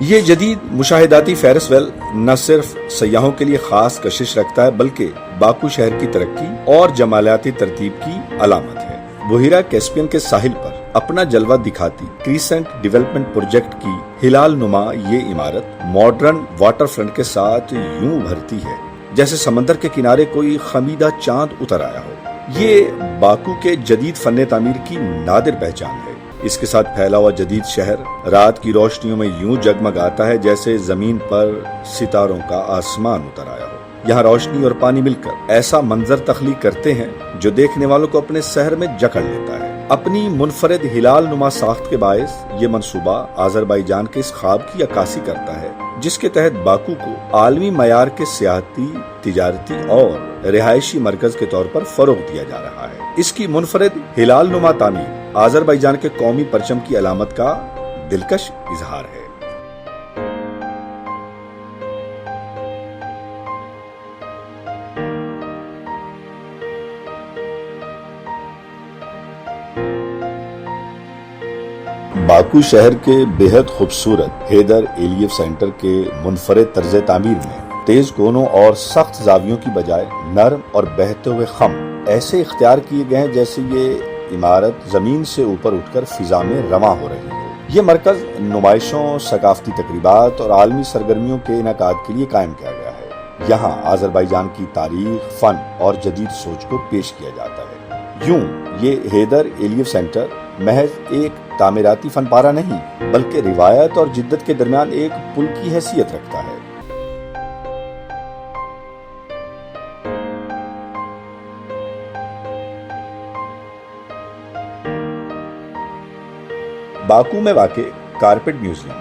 یہ جدید مشاہداتی فیرس ویل نہ صرف سیاحوں کے لیے خاص کشش رکھتا ہے بلکہ باکو شہر کی ترقی اور جمالیاتی ترتیب کی علامت ہے۔ بحیرہ کیسپین کے ساحل پر اپنا جلوہ دکھاتی کریسنٹ ڈیولپمنٹ پروجیکٹ کی ہلال نما یہ عمارت ماڈرن واٹر فرنٹ کے ساتھ یوں بھرتی ہے جیسے سمندر کے کنارے کوئی خمیدہ چاند اتر آیا ہو۔ یہ باکو کے جدید فن تعمیر کی نادر پہچان ہے۔ اس کے ساتھ پھیلا ہوا جدید شہر رات کی روشنیوں میں یوں جگمگاتا ہے جیسے زمین پر ستاروں کا آسمان اتر آیا ہو۔ یہاں روشنی اور پانی مل کر ایسا منظر تخلیق کرتے ہیں جو دیکھنے والوں کو اپنے شہر میں جکڑ لیتا ہے۔ اپنی منفرد ہلال نما ساخت کے باعث یہ منصوبہ آذربائیجان کے اس خواب کی عکاسی کرتا ہے جس کے تحت باکو کو عالمی معیار کے سیاحتی، تجارتی اور رہائشی مرکز کے طور پر فروغ دیا جا رہا ہے۔ اس کی منفرد ہلال نما تعمیر آذربائیجان کے قومی پرچم کی علامت کا دلکش اظہار ہے۔ باکو شہر کے بے حد خوبصورت حیدر ایلیف سینٹر کے منفرد طرز تعمیر میں تیز کونوں اور سخت زاویوں کی بجائے نرم اور بہتے ہوئے خم ایسے اختیار کیے گئے ہیں جیسے یہ عمارت زمین سے اوپر اٹھ کر فضا میں رواں ہو رہی ہو۔ یہ مرکز نمائشوں، ثقافتی تقریبات اور عالمی سرگرمیوں کے انعقاد کے لیے قائم کیا گیا ہے۔ یہاں آذربائیجان کی تاریخ، فن اور جدید سوچ کو پیش کیا جاتا ہے۔ یوں یہ حیدر ایلیف سینٹر محض ایک تعمیراتی فن پارہ نہیں بلکہ روایت اور جدت کے درمیان ایک پل کی حیثیت رکھتا ہے۔ باکو میں واقع کارپیٹ میوزیم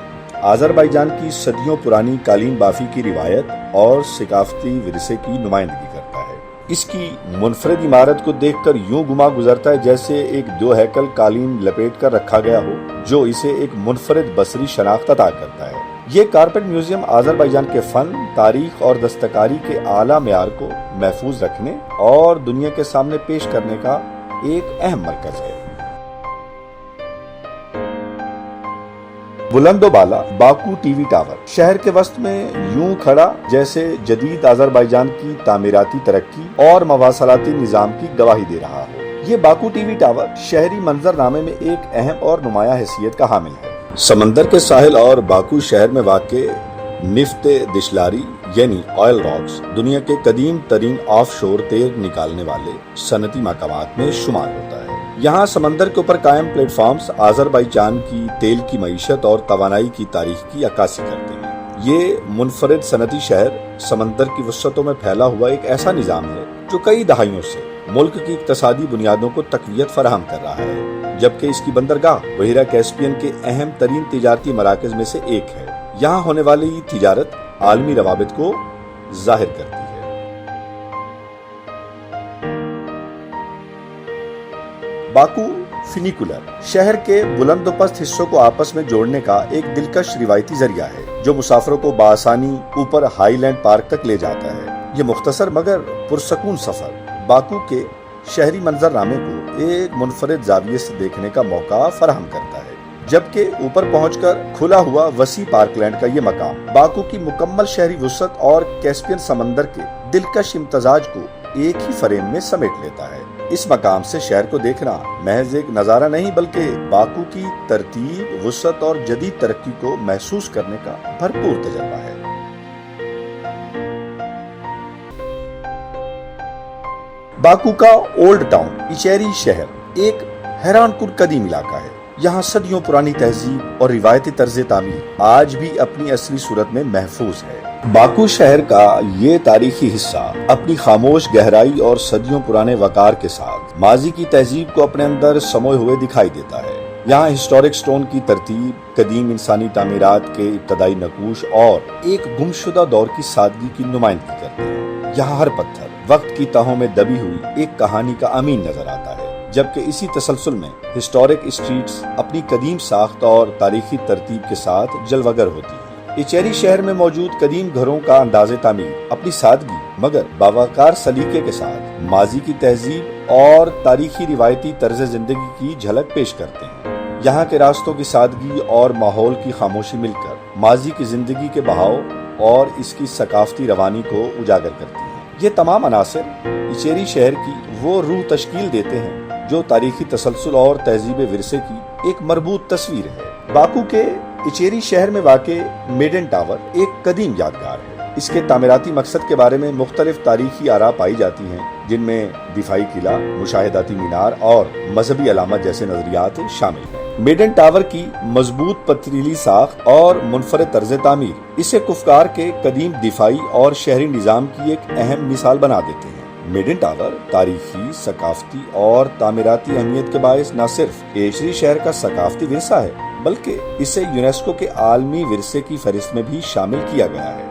آذربائیجان کی صدیوں پرانی قالین بافی کی روایت اور ثقافتی ورثے کی نمائندگی کرتا ہے۔ اس کی منفرد عمارت کو دیکھ کر یوں گما گزرتا ہے جیسے ایک دو ہیکل قالین لپیٹ کر رکھا گیا ہو جو اسے ایک منفرد بصری شناخت عطا کرتا ہے۔ یہ کارپیٹ میوزیم آذربائیجان کے فن، تاریخ اور دستکاری کے اعلیٰ معیار کو محفوظ رکھنے اور دنیا کے سامنے پیش کرنے کا ایک اہم مرکز ہے۔ بلند و بالا باکو ٹی وی ٹاور شہر کے وسط میں یوں کھڑا جیسے جدید آذربائیجان کی تعمیراتی ترقی اور مواصلاتی نظام کی گواہی دے رہا ہو۔ یہ باکو ٹی وی ٹاور شہری منظرنامے میں ایک اہم اور نمایاں حیثیت کا حامل ہے۔ سمندر کے ساحل اور باکو شہر میں واقع نفت دشلاری یعنی آئل راکس دنیا کے قدیم ترین آف شور تیل نکالنے والے صنعتی مقامات میں شمار ہوتا ہے۔ یہاں سمندر کے اوپر قائم پلیٹ فارمز آذربائیجان کی تیل کی معیشت اور توانائی کی تاریخ کی عکاسی کرتے ہیں۔ یہ منفرد صنعتی شہر سمندر کی وسعتوں میں پھیلا ہوا ایک ایسا نظام ہے جو کئی دہائیوں سے ملک کی اقتصادی بنیادوں کو تقویت فراہم کر رہا ہے، جبکہ اس کی بندرگاہ بحیرہ کیسپین کے اہم ترین تجارتی مراکز میں سے ایک ہے۔ یہاں ہونے والی تجارت عالمی روابط کو ظاہر کرتی ہے۔ باکو فینیکولر شہر کے بلند و پست حصوں کو آپس میں جوڑنے کا ایک دلکش روایتی ذریعہ ہے جو مسافروں کو بآسانی اوپر ہائی لینڈ پارک تک لے جاتا ہے۔ یہ مختصر مگر پرسکون سفر باکو کے شہری منظرنامے کو ایک منفرد زاویے سے دیکھنے کا موقع فراہم کرتا ہے، جبکہ اوپر پہنچ کر کھلا ہوا وسیع پارک لینڈ کا یہ مقام باکو کی مکمل شہری وسعت اور کیسپین سمندر کے دلکش امتزاج کو ایک ہی فریم میں سمیٹ لیتا ہے۔ اس مقام سے شہر کو دیکھنا محض ایک نظارہ نہیں بلکہ باکو کی ترتیب، وسعت اور جدید ترقی کو محسوس کرنے کا بھرپور تجربہ ہے۔ باکو کا اولڈ ٹاؤن ایچیری شہر ایک حیران کن قدیم علاقہ ہے۔ یہاں صدیوں پرانی تہذیب اور روایتی طرز تعمیر آج بھی اپنی اصلی صورت میں محفوظ ہے۔ باکو شہر کا یہ تاریخی حصہ اپنی خاموش گہرائی اور صدیوں پرانے وقار کے ساتھ ماضی کی تہذیب کو اپنے اندر سموئے ہوئے دکھائی دیتا ہے۔ یہاں ہسٹورک سٹون کی ترتیب، قدیم انسانی تعمیرات کے ابتدائی نقوش اور ایک گمشدہ دور کی سادگی کی نمائندگی کرتے ہیں۔ یہاں ہر پتھر وقت کی تہوں میں دبی ہوئی ایک کہانی کا امین نظر آتا ہے، جبکہ اسی تسلسل میں ہسٹورک اسٹریٹس اپنی قدیم ساخت اور تاریخی ترتیب کے ساتھ جلوگر ہوتی ہیں۔ ایچیری شہر میں موجود قدیم گھروں کا انداز تعمیر اپنی سادگی مگر باوقار سلیقے کے ساتھ ماضی کی تہذیب اور تاریخی روایتی طرز زندگی کی جھلک پیش کرتے ہیں۔ یہاں کے راستوں کی سادگی اور ماحول کی خاموشی مل کر ماضی کی زندگی کے بہاؤ اور اس کی ثقافتی روانی کو اجاگر کرتی ہیں۔ یہ تمام عناصر اچیری شہر کی وہ روح تشکیل دیتے ہیں جو تاریخی تسلسل اور تہذیب ورثے کی ایک مربوط تصویر ہے۔ باکو کے اچیری شہر میں واقع میڈن ٹاور ایک قدیم یادگار ہے۔ اس کے تعمیراتی مقصد کے بارے میں مختلف تاریخی آراء پائی جاتی ہیں، جن میں دفاعی قلعہ، مشاہداتی مینار اور مذہبی علامت جیسے نظریات شامل ہیں۔ میڈن ٹاور کی مضبوط پتھریلی ساخت اور منفرد طرز تعمیر اسے کفکار کے قدیم دفاعی اور شہری نظام کی ایک اہم مثال بنا دیتے ہیں۔ میڈن ٹاور تاریخی، ثقافتی اور تعمیراتی اہمیت کے باعث نہ صرف اچیری شہر کا ثقافتی ورثہ ہے بلکہ اسے یونیسکو کے عالمی ورثے کی فہرست میں بھی شامل کیا گیا ہے۔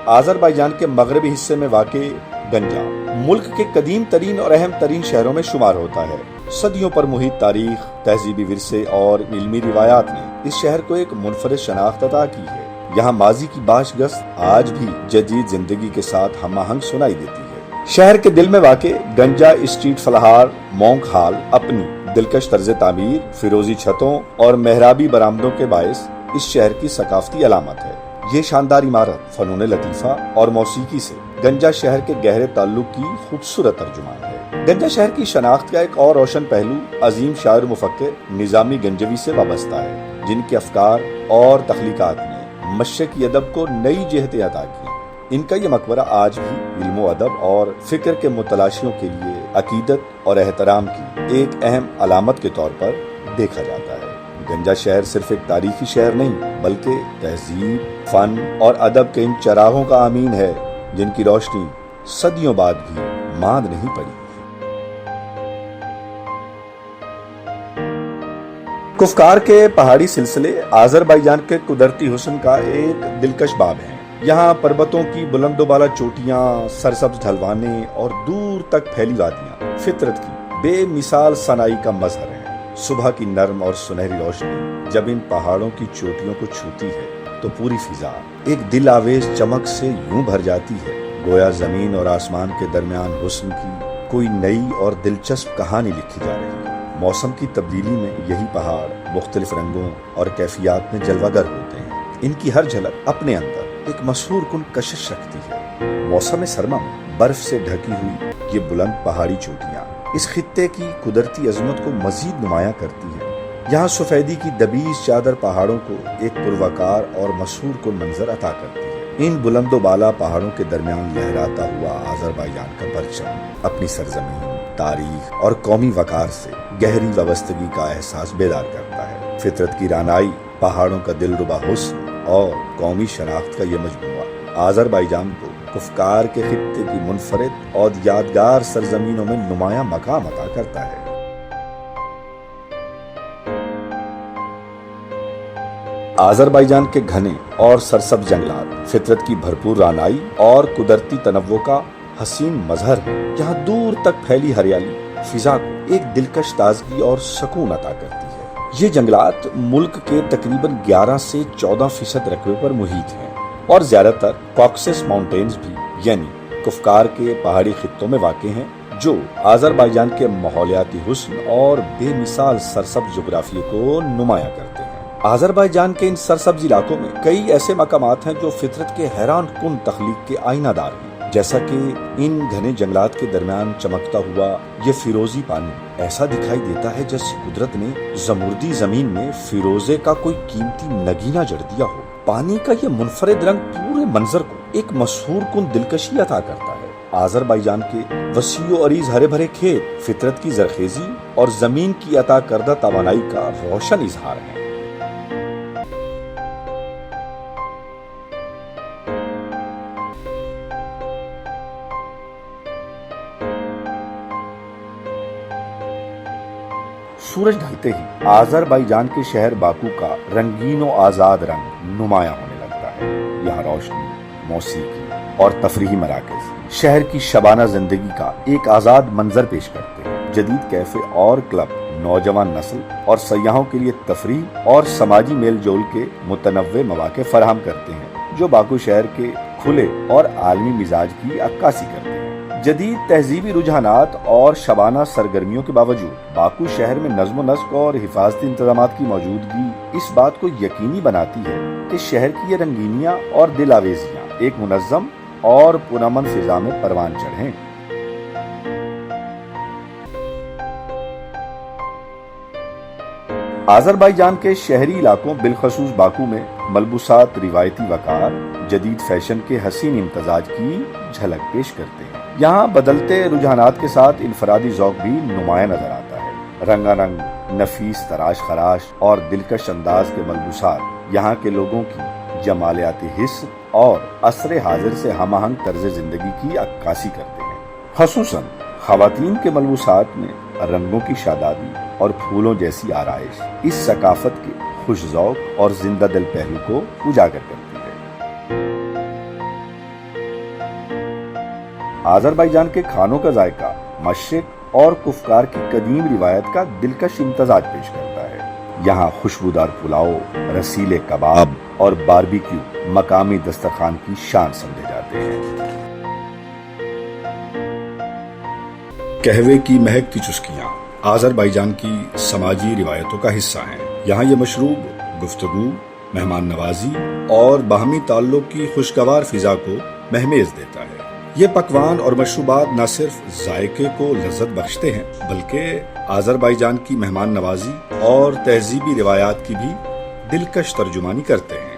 آذربائیجان کے مغربی حصے میں واقع گنجا ملک کے قدیم ترین اور اہم ترین شہروں میں شمار ہوتا ہے۔ صدیوں پر محیط تاریخ، تہذیبی ورثے اور علمی روایات نے اس شہر کو ایک منفرد شناخت عطا کی ہے۔ یہاں ماضی کی باش گشت آج بھی جدید زندگی کے ساتھ ہم آہنگ سنائی دیتی ہے۔ شہر کے دل میں واقع گنجا اسٹریٹ فلاحار مونک ہال اپنی دلکش طرز تعمیر، فیروزی چھتوں اور محرابی برآمدوں کے باعث اس شہر کی ثقافتی علامت ہے۔ یہ شاندار عمارت فنون لطیفہ اور موسیقی سے گنجا شہر کے گہرے تعلق کی خوبصورت ترجمان ہے۔ گنجا شہر کی شناخت کا ایک اور روشن پہلو عظیم شاعر و مفکر نظامی گنجوی سے وابستہ ہے، جن کے افکار اور تخلیقات نے مشرقی ادب کو نئی جہتیں عطا کی۔ ان کا یہ مقبرہ آج بھی علم و ادب اور فکر کے متلاشیوں کے لیے عقیدت اور احترام کی ایک اہم علامت کے طور پر دیکھا جاتا ہے۔ گنجا شہر صرف ایک تاریخی شہر نہیں بلکہ تہذیب، فن اور ادب کے ان چراغوں کا امین ہے جن کی روشنی صدیوں بعد بھی ماند نہیں پڑی۔ کفکار کے پہاڑی سلسلے آذربائیجان کے قدرتی حسن کا ایک دلکش باب ہیں۔ یہاں پربتوں کی بلند و بالا چوٹیاں، سرسبز ڈھلوانے اور دور تک پھیلی وادیاں فطرت کی بے مثال صناعی کا مظہر ہیں۔ صبح کی نرم اور سنہری روشنی جب ان پہاڑوں کی چوٹیوں کو چھوتی ہے تو پوری فضا ایک دل آویز چمک سے یوں بھر جاتی ہے گویا زمین اور آسمان کے درمیان حسن کی کوئی نئی اور دلچسپ کہانی لکھی جا رہی ہے۔ موسم کی تبدیلی میں یہی پہاڑ مختلف رنگوں اور کیفیات میں جلوہ گر ہوتے ہیں۔ ان کی ہر جھلک اپنے اندر ایک مسحور کن کشش رکھتی ہے۔ موسم سرما میں برف سے ڈھکی ہوئی یہ بلند پہاڑی چوٹیاں اس خطے کی قدرتی عظمت کو مزید نمایاں کرتی ہے۔ یہاں سفیدی کی دبیز چادر پہاڑوں کو ایک پروقار اور مسحور کن منظر عطا کرتی ہے۔ ان بلند و بالا پہاڑوں کے درمیان لہراتا ہوا آذربائیجان کا پرچم اپنی سرزمین، تاریخ اور قومی وقار سے گہری وابستگی کا احساس بیدار کرتا ہے۔ فطرت کی رعنائی، پہاڑوں کا دلربا حسن اور قومی شناخت کا یہ مجموعہ آذربائیجان کو کفکار کے خطے کی منفرد اور یادگار سرزمینوں میں نمایاں مقام عطا کرتا ہے۔ آذربائیجان کے گھنے اور سرسبز جنگلات فطرت کی بھرپور رعنائی اور قدرتی تنوع کا حسین مظہر ہے۔ یہاں دور تک پھیلی ہریالی فضا کو ایک دلکش تازگی اور سکون عطا کرتی ہے۔ یہ جنگلات ملک کے تقریباً 11 سے 14% رقبے پر محیط ہیں اور زیادہ تر کاکسس ماؤنٹینز بھی یعنی کفکار کے پہاڑی خطوں میں واقع ہیں جو آذربائیجان کے ماحولیاتی حسن اور بے مثال سرسبز جغرافیے کو نمایاں کرتے ہیں۔ آذربائیجان کے ان سرسبز علاقوں میں کئی ایسے مقامات ہیں جو فطرت کے حیران کن تخلیق کے آئینہ دار ہیں، جیسا کہ ان گھنے جنگلات کے درمیان چمکتا ہوا یہ فیروزی پانی ایسا دکھائی دیتا ہے جیسے قدرت نے زمردی زمین میں فیروزے کا کوئی قیمتی نگینہ جڑ دیا ہو۔ پانی کا یہ منفرد رنگ پورے منظر کو ایک مسحور کن دلکشی عطا کرتا ہے۔ آذربائیجان کے وسیع و عریض ہرے بھرے کھیت فطرت کی زرخیزی اور زمین کی عطا کردہ توانائی کا روشن اظہار ہے۔ سورج ڈھلتے ہی آذربائیجان کے شہر باکو کا رنگین و آزاد رنگ نمایاں ہونے لگتا ہے۔ یہاں روشنی، موسیقی اور تفریحی مراکز شہر کی شبانہ زندگی کا ایک آزاد منظر پیش کرتے ہیں۔ جدید کیفے اور کلب نوجوان نسل اور سیاحوں کے لیے تفریح اور سماجی میل جول کے متنوع مواقع فراہم کرتے ہیں جو باکو شہر کے کھلے اور عالمی مزاج کی عکاسی کرتے ہیں۔ جدید تہذیبی رجحانات اور شبانہ سرگرمیوں کے باوجود باکو شہر میں نظم و نسق اور حفاظتی انتظامات کی موجودگی اس بات کو یقینی بناتی ہے کہ شہر کی یہ رنگینیاں اور دل آویزیاں ایک منظم اور پرامن فضا میں پروان چڑھیں۔ آذربائیجان کے شہری علاقوں بالخصوص باکو میں ملبوسات روایتی وقار، جدید فیشن کے حسین امتزاج کی جھلک پیش کرتے ہیں۔ یہاں بدلتے رجحانات کے ساتھ انفرادی ذوق بھی نمایاں نظر آتا ہے۔ رنگا رنگ، نفیس تراش خراش اور دلکش انداز کے ملبوسات یہاں کے لوگوں کی جمالیاتی حس اور عصر حاضر سے ہم آہنگ طرز زندگی کی عکاسی کرتے ہیں۔ خصوصاً خواتین کے ملبوسات میں رنگوں کی شادابی اور پھولوں جیسی آرائش اس ثقافت کے خوش ذوق اور زندہ دل پہلو کو اجاگر کرتی ہے۔ آذربائیجان کے کھانوں کا ذائقہ مشرق اور کفکار کی قدیم روایت کا دلکش امتزاج پیش کرتا ہے۔ یہاں خوشبودار پلاؤ، رسیلے کباب اور باربیکیو مقامی دسترخوان کی شان سمجھے جاتے ہیں۔ قہوے کی مہکتی چسکیاں آذربائیجان کی سماجی روایتوں کا حصہ ہیں۔ یہاں یہ مشروب گفتگو، مہمان نوازی اور باہمی تعلق کی خوشگوار فضا کو مہمیز دیتا ہے۔ یہ پکوان اور مشروبات نہ صرف ذائقے کو لذت بخشتے ہیں بلکہ آذربائیجان کی مہمان نوازی اور تہذیبی روایات کی بھی دلکش ترجمانی کرتے ہیں۔